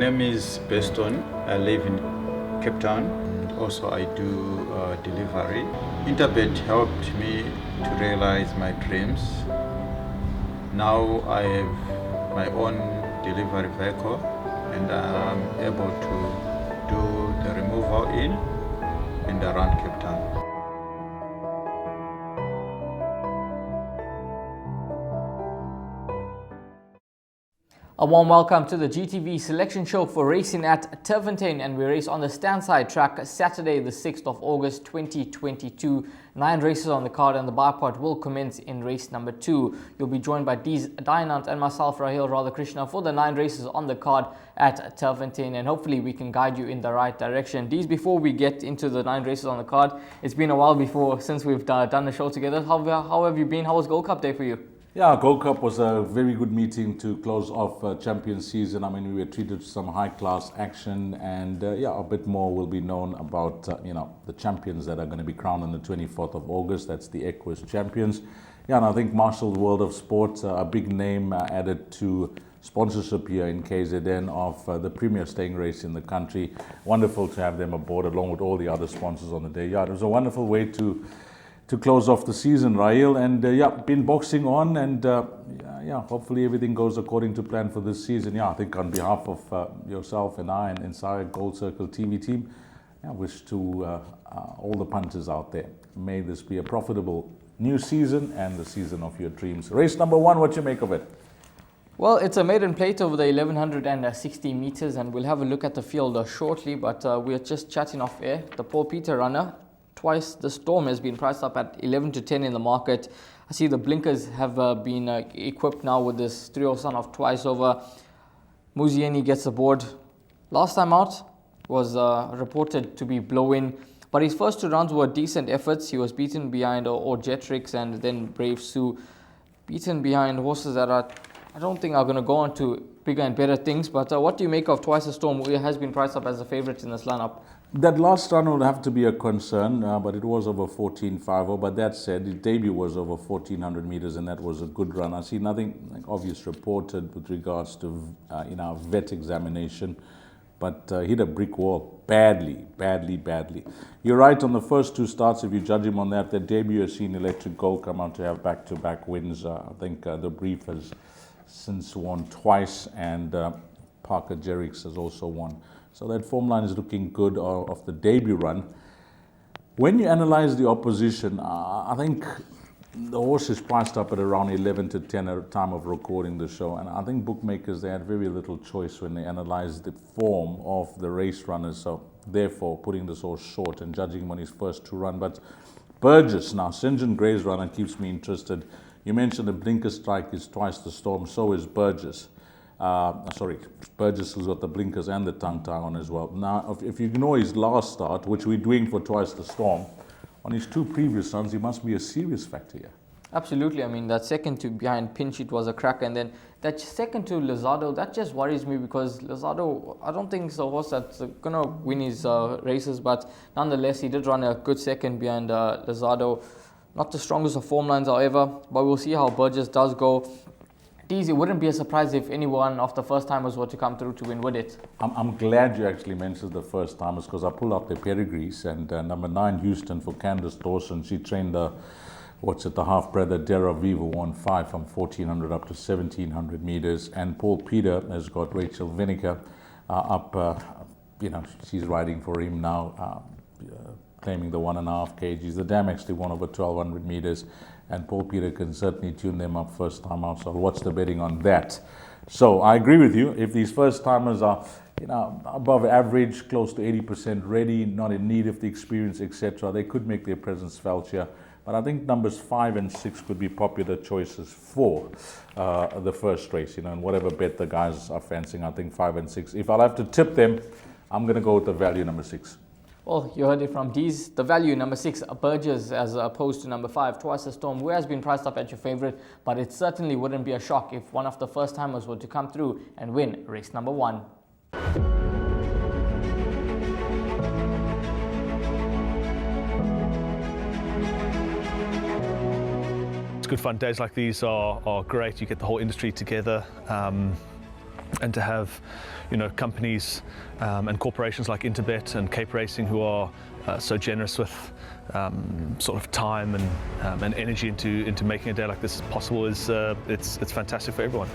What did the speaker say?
name is Beston. I live in Cape Town. Also, I do delivery. Interbet helped me to realize my dreams. Now I have my own delivery vehicle and I'm able to do the removal in and around Cape Town. A warm welcome to the GTV selection show for racing at Turffontein, and we race on the Standside track Saturday the 6th of August 2022. 9 races on the card and the bipod will commence in race number 2. You'll be joined by Dees Dynant and myself, Rahil Radhakrishna, for the 9 races on the card at Turffontein, and hopefully we can guide you in the right direction. Dees, before we get into the 9 races on the card, it's been a while since we've done the show together. How have you been? How was Gold Cup Day for you? Yeah, Gold Cup was a very good meeting to close off Champions season. I mean, we were treated to some high-class action, and a bit more will be known about the champions that are going to be crowned on the 24th of August. That's the Equus champions. Yeah, and I think Marshall's World of Sport, a big name added to sponsorship here in KZN of the premier staying race in the country. Wonderful to have them aboard along with all the other sponsors on the day. Yeah, it was a wonderful way to close off the season, Rahil, and been boxing on, and hopefully everything goes according to plan for this season. I think on behalf of yourself and I and entire Gold Circle TV team, I wish to all the punters out there, may this be a profitable new season and the season of your dreams. Race number 1, what you make of it? Well, it's a maiden plate over the 1160 meters, and we'll have a look at the field shortly, but we're just chatting off air. The Paul Peter runner, Twice the Storm, has been priced up at 11 to 10 in the market. I see the blinkers have been equipped now with this 3-0 son of Twice over. Muzieni gets aboard. Last time out was reported to be blow-in, but his first 2 rounds were decent efforts. He was beaten behind Jetrix and then Brave Sue. Beaten behind horses that I don't think are going to go on to bigger and better things, but what do you make of Twice the Storm, who has been priced up as a favourite in this lineup? That last run would have to be a concern, but it was over 14.50. But that said, his debut was over 1400 meters, and that was a good run. I see nothing obvious reported with regards to vet examination, but hit a brick wall badly. You're right on the first 2 starts. If you judge him on that, the debut has seen Electric Gold come out to have back-to-back wins. I think the Brief has since won twice, and Parker Jerix has also won. So that form line is looking good of the debut run. When you analyze the opposition, I think the horse is priced up at around 11 to 10 at the time of recording the show. And I think bookmakers, they had very little choice when they analyzed the form of the race runners. So therefore, putting this horse short and judging him on his first 2 runs. But Burgess, now, St. John Gray's runner keeps me interested. You mentioned the blinker strike is Twice the Storm, so is Burgess. Burgess has got the blinkers and the tongue tie on as well. Now, if you ignore his last start, which we're doing for Twice the Storm, on his 2 previous runs, he must be a serious factor here. Absolutely. I mean, that second to behind Pinch, it was a cracker, and then that second to Lizardo, that just worries me because Lizardo, I don't think it's a horse that's going to win his races, but nonetheless, he did run a good second behind Lizardo. Not the strongest of form lines, however, but we'll see how Burgess does go. It wouldn't be a surprise if anyone of the first-timers were to come through to win, would it? I'm glad you actually mentioned the first-timers, because I pulled out their pedigrees, and number 9, Houston, for Candace Dawson. She trained the half-brother Dera Viva, won 5 from 1400 up to 1700 meters, and Paul Peter has got Rachel Vinegar she's riding for him now, claiming the 1.5 kgs. The dam actually won over 1200 meters. And Paul Peter can certainly tune them up first time out. So what's the betting on that? So I agree with you. If these first timers are above average, close to 80% ready, not in need of the experience, etc., they could make their presence felt here. But I think numbers 5 and 6 could be popular choices for the first race. And whatever bet the guys are fancying, I think 5 and 6. If I'll have to tip them, I'm going to go with the value number 6. Well, you heard it from Dees. The value, number 6, Burgess, as opposed to number 5, Twice the Storm, who has been priced up at your favourite, but it certainly wouldn't be a shock if one of the first-timers were to come through and win race number 1. It's good fun. Days like these are great. You get the whole industry together. and to have, you know, companies and corporations like Interbet and Cape Racing who are so generous with sort of time and energy into making a day like this possible is it's fantastic for everyone.